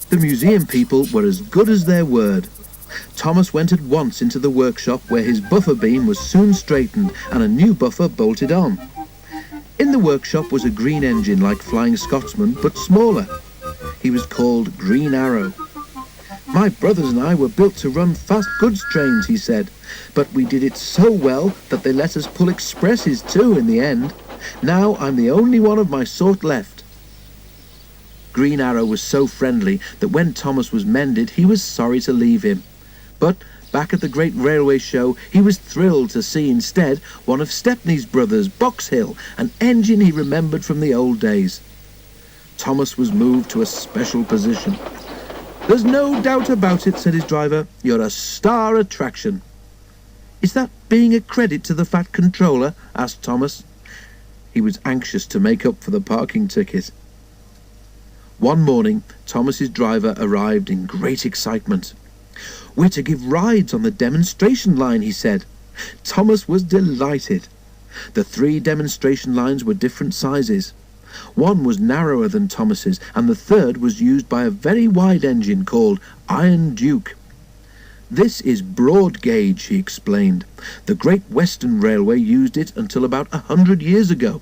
The museum people were as good as their word. Thomas went at once into the workshop where his buffer beam was soon straightened and a new buffer bolted on. In the workshop was a green engine like Flying Scotsman, but smaller. He was called Green Arrow. "My brothers and I were built to run fast goods trains," he said, "but we did it so well that they let us pull expresses too in the end. Now I'm the only one of my sort left." Green Arrow was so friendly that when Thomas was mended, he was sorry to leave him. But back at the great railway show, he was thrilled to see instead one of Stepney's brothers, Box Hill, an engine he remembered from the old days. Thomas was moved to a special position. "There's no doubt about it," said his driver. "You're a star attraction." "Is that being a credit to the Fat Controller?" asked Thomas. He was anxious to make up for the parking ticket. One morning, Thomas's driver arrived in great excitement. "We're to give rides on the demonstration line," he said. Thomas was delighted. The 3 demonstration lines were different sizes. One was narrower than Thomas's, and the third was used by a very wide engine called Iron Duke. "This is broad gauge," he explained. "The Great Western Railway used it until about 100 years ago."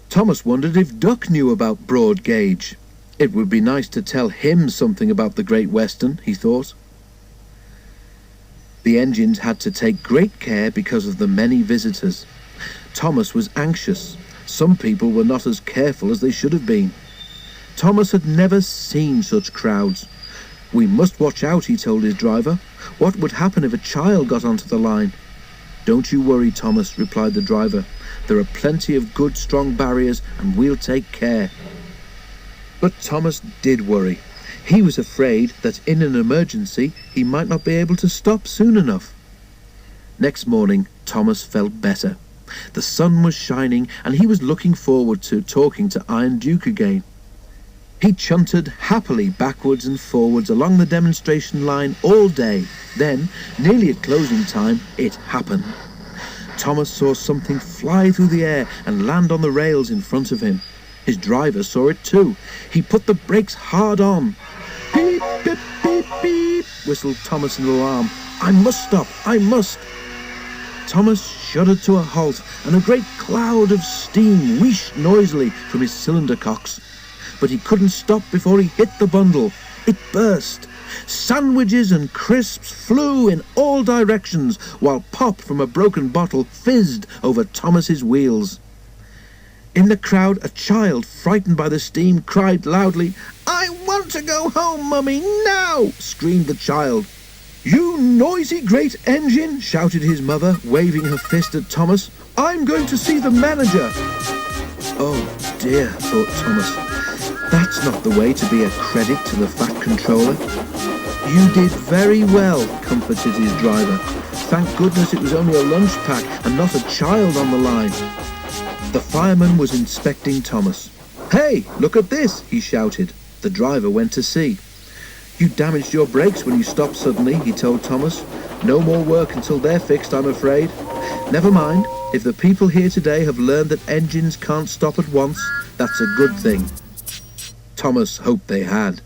Thomas wondered if Duck knew about broad gauge. It would be nice to tell him something about the Great Western, he thought. The engines had to take great care because of the many visitors. Thomas was anxious. Some people were not as careful as they should have been. Thomas had never seen such crowds. "We must watch out," he told his driver. "What would happen if a child got onto the line?" "Don't you worry, Thomas," replied the driver. "There are plenty of good, strong barriers, and we'll take care." But Thomas did worry. He was afraid that in an emergency he might not be able to stop soon enough. Next morning, Thomas felt better. The sun was shining, and he was looking forward to talking to Iron Duke again. He chuntered happily backwards and forwards along the demonstration line all day. Then, nearly at closing time, it happened. Thomas saw something fly through the air and land on the rails in front of him. His driver saw it too. He put the brakes hard on. "Beep, beep, beep, beep," whistled Thomas in alarm. "I must stop, I must." Thomas shuddered to a halt, and a great cloud of steam wheeshed noisily from his cylinder cocks. But he couldn't stop before he hit the bundle. It burst. Sandwiches and crisps flew in all directions, while pop from a broken bottle fizzed over Thomas's wheels. In the crowd, a child, frightened by the steam, cried loudly. "I want to go home, Mummy, now!" screamed the child. "You noisy great engine!" shouted his mother, waving her fist at Thomas. "I'm going to see the manager!" "Oh dear," thought Thomas. "That's not the way to be a credit to the Fat Controller." "You did very well," comforted his driver. "Thank goodness it was only a lunch pack and not a child on the line." The fireman was inspecting Thomas. "Hey, look at this," he shouted. The driver went to see. "You damaged your brakes when you stopped suddenly," he told Thomas. "No more work until they're fixed, I'm afraid. Never mind, if the people here today have learned that engines can't stop at once, that's a good thing." Thomas hoped they had.